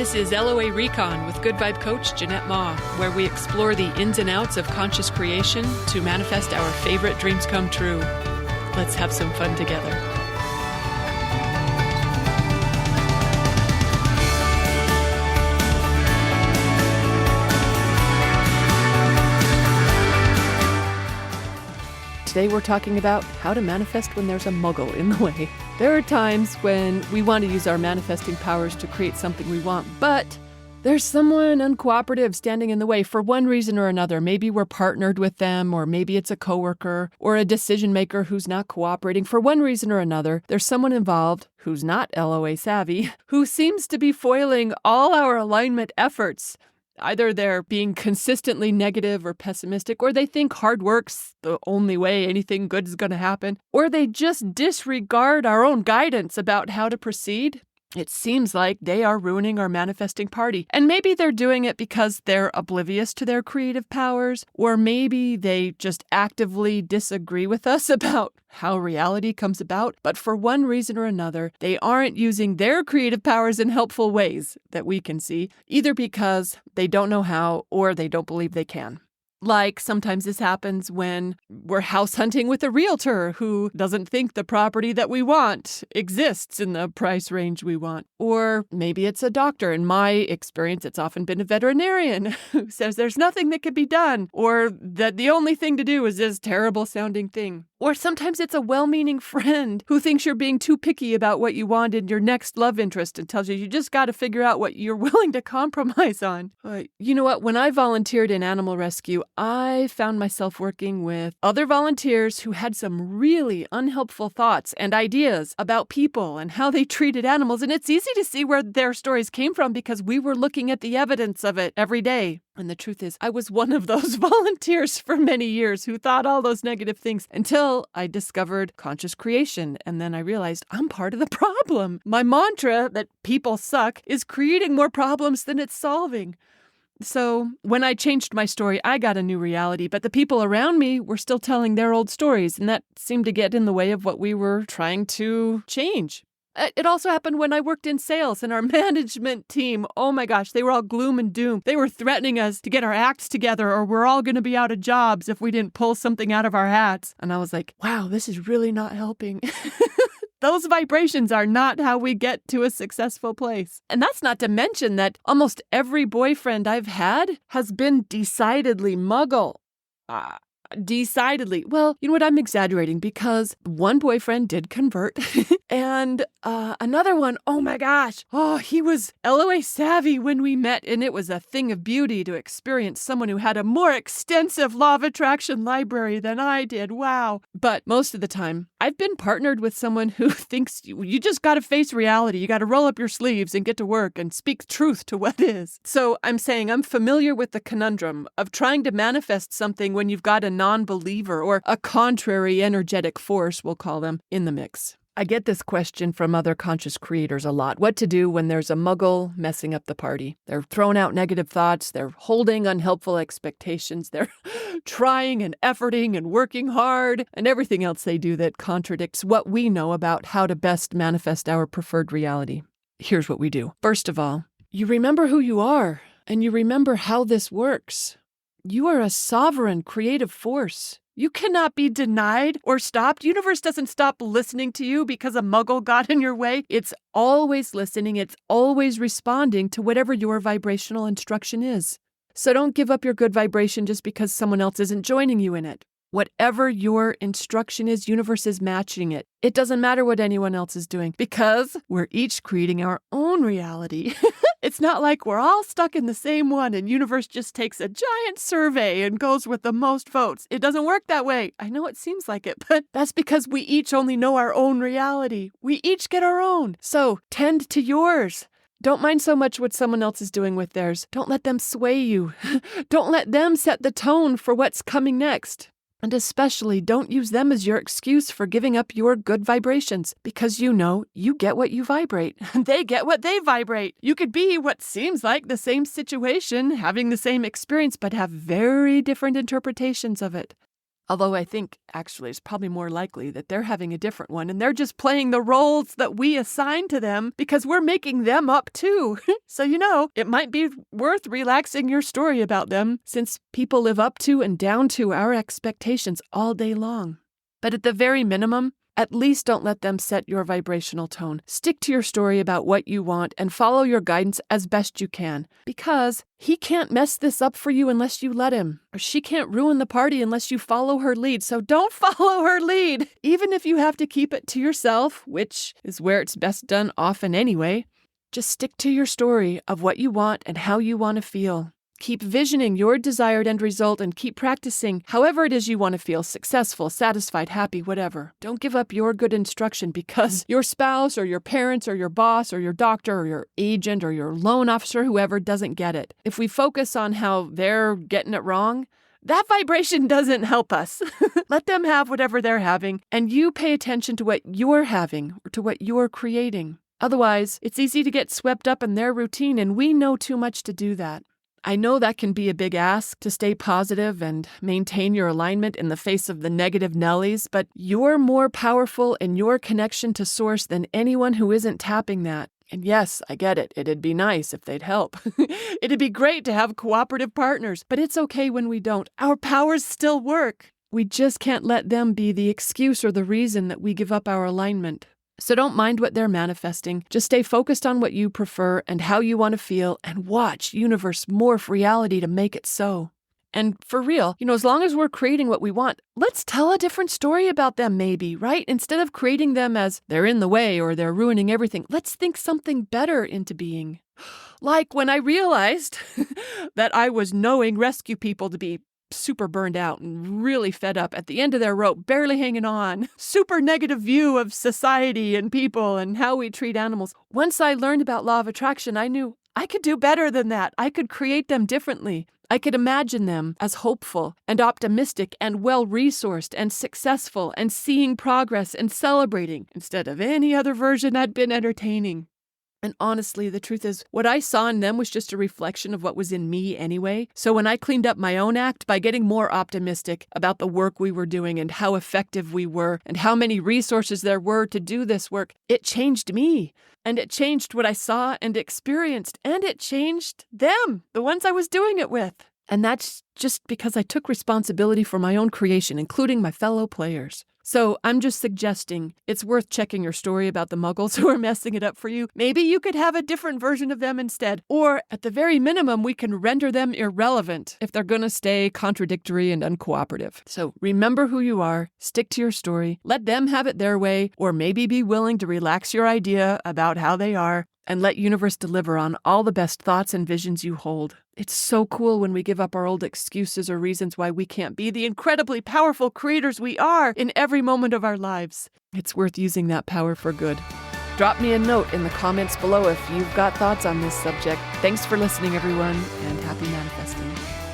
This is LOA Recon with Good Vibe Coach Jeanette Ma, where we explore the ins and outs of conscious creation to manifest our favorite dreams come true. Let's have some fun together. Today we're talking about how to manifest when there's a muggle in the way. There are times when we want to use our manifesting powers to create something we want, but there's someone uncooperative standing in the way for one reason or another. Maybe we're partnered with them, or maybe it's a coworker or a decision maker who's not cooperating. For one reason or another, there's someone involved who's not LOA savvy, who seems to be foiling all our alignment efforts. Either they're being consistently negative or pessimistic, or they think hard work's the only way anything good is going to happen, or they just disregard our own guidance about how to proceed. It seems like they are ruining our manifesting party. And maybe they're doing it because they're oblivious to their creative powers, or maybe they just actively disagree with us about how reality comes about. But for one reason or another, they aren't using their creative powers in helpful ways that we can see, either because they don't know how or they don't believe they can. Like sometimes this happens when we're house hunting with a realtor who doesn't think the property that we want exists in the price range we want. Or maybe it's a doctor. In my experience, it's often been a veterinarian who says there's nothing that can be done, or that the only thing to do is this terrible sounding thing. Or sometimes it's a well-meaning friend who thinks you're being too picky about what you want in your next love interest and tells you just got to figure out what you're willing to compromise on. You know what? When I volunteered in animal rescue, I found myself working with other volunteers who had some really unhelpful thoughts and ideas about people and how they treated animals. And it's easy to see where their stories came from because we were looking at the evidence of it every day. And the truth is, I was one of those volunteers for many years who thought all those negative things until I discovered conscious creation. And then I realized I'm part of the problem. My mantra that people suck is creating more problems than it's solving. So when I changed my story, I got a new reality, but the people around me were still telling their old stories, and that seemed to get in the way of what we were trying to change. It also happened when I worked in sales, and our management team, oh my gosh, they were all gloom and doom. They were threatening us to get our acts together or we're all going to be out of jobs if we didn't pull something out of our hats. And I was like, wow, this is really not helping. Those vibrations are not how we get to a successful place. And that's not to mention that almost every boyfriend I've had has been decidedly Muggle. Decidedly. Well, you know what? I'm exaggerating because one boyfriend did convert and another one, oh my gosh. Oh, he was LOA savvy when we met, and it was a thing of beauty to experience someone who had a more extensive law of attraction library than I did. Wow. But most of the time, I've been partnered with someone who thinks you just got to face reality. You got to roll up your sleeves and get to work and speak truth to what is. So I'm saying I'm familiar with the conundrum of trying to manifest something when you've got a non-believer or a contrary energetic force, we'll call them, in the mix. I get this question from other conscious creators a lot. What to do when there's a muggle messing up the party? They're throwing out negative thoughts. They're holding unhelpful expectations. They're trying and efforting and working hard and everything else they do that contradicts what we know about how to best manifest our preferred reality. Here's what we do. First of all, you remember who you are and you remember how this works. You are a sovereign creative force. You cannot be denied or stopped. Universe doesn't stop listening to you because a muggle got in your way. It's always listening. It's always responding to whatever your vibrational instruction is. So don't give up your good vibration just because someone else isn't joining you in it. Whatever your instruction is, universe is matching it. It doesn't matter what anyone else is doing because we're each creating our own reality. It's not like we're all stuck in the same one and universe just takes a giant survey and goes with the most votes. It doesn't work that way. I know it seems like it, but that's because we each only know our own reality. We each get our own. So tend to yours. Don't mind so much what someone else is doing with theirs. Don't let them sway you. Don't let them set the tone for what's coming next. And especially don't use them as your excuse for giving up your good vibrations, because you know you get what you vibrate. They get what they vibrate. You could be what seems like the same situation, having the same experience, but have very different interpretations of it. Although I think, actually, it's probably more likely that they're having a different one and they're just playing the roles that we assign to them because we're making them up too. So, it might be worth relaxing your story about them since people live up to and down to our expectations all day long. But at the very minimum, at least don't let them set your vibrational tone. Stick to your story about what you want and follow your guidance as best you can. Because he can't mess this up for you unless you let him. Or she can't ruin the party unless you follow her lead. So don't follow her lead. Even if you have to keep it to yourself, which is where it's best done often anyway. Just stick to your story of what you want and how you want to feel. Keep visioning your desired end result and keep practicing however it is you want to feel, successful, satisfied, happy, whatever. Don't give up your good instruction because your spouse or your parents or your boss or your doctor or your agent or your loan officer, whoever, doesn't get it. If we focus on how they're getting it wrong, that vibration doesn't help us. Let them have whatever they're having and you pay attention to what you're having or to what you're creating. Otherwise, it's easy to get swept up in their routine and we know too much to do that. I know that can be a big ask to stay positive and maintain your alignment in the face of the negative Nellies, but you're more powerful in your connection to Source than anyone who isn't tapping that. And yes, I get it. It'd be nice if they'd help. It'd be great to have cooperative partners, but it's okay when we don't. Our powers still work. We just can't let them be the excuse or the reason that we give up our alignment. So don't mind what they're manifesting. Just stay focused on what you prefer and how you want to feel and watch universe morph reality to make it so. And for real, as long as we're creating what we want, let's tell a different story about them maybe, right? Instead of creating them as they're in the way or they're ruining everything, let's think something better into being. Like when I realized that I was knowing rescue people to be super burned out and really fed up at the end of their rope, barely hanging on, super negative view of society and people and how we treat animals. Once I learned about law of attraction, I knew I could do better than that. I could create them differently. I could imagine them as hopeful and optimistic and well-resourced and successful and seeing progress and celebrating instead of any other version I'd been entertaining. And honestly, the truth is, what I saw in them was just a reflection of what was in me anyway. So when I cleaned up my own act by getting more optimistic about the work we were doing and how effective we were and how many resources there were to do this work, it changed me. And it changed what I saw and experienced. And it changed them, the ones I was doing it with. And that's just because I took responsibility for my own creation, including my fellow players. So I'm just suggesting it's worth checking your story about the Muggles who are messing it up for you. Maybe you could have a different version of them instead. Or at the very minimum, we can render them irrelevant if they're going to stay contradictory and uncooperative. So remember who you are, stick to your story, let them have it their way, or maybe be willing to relax your idea about how they are and let universe deliver on all the best thoughts and visions you hold. It's so cool when we give up our old excuses or reasons why we can't be the incredibly powerful creators we are in every moment of our lives. It's worth using that power for good. Drop me a note in the comments below if you've got thoughts on this subject. Thanks for listening, everyone, and happy manifesting.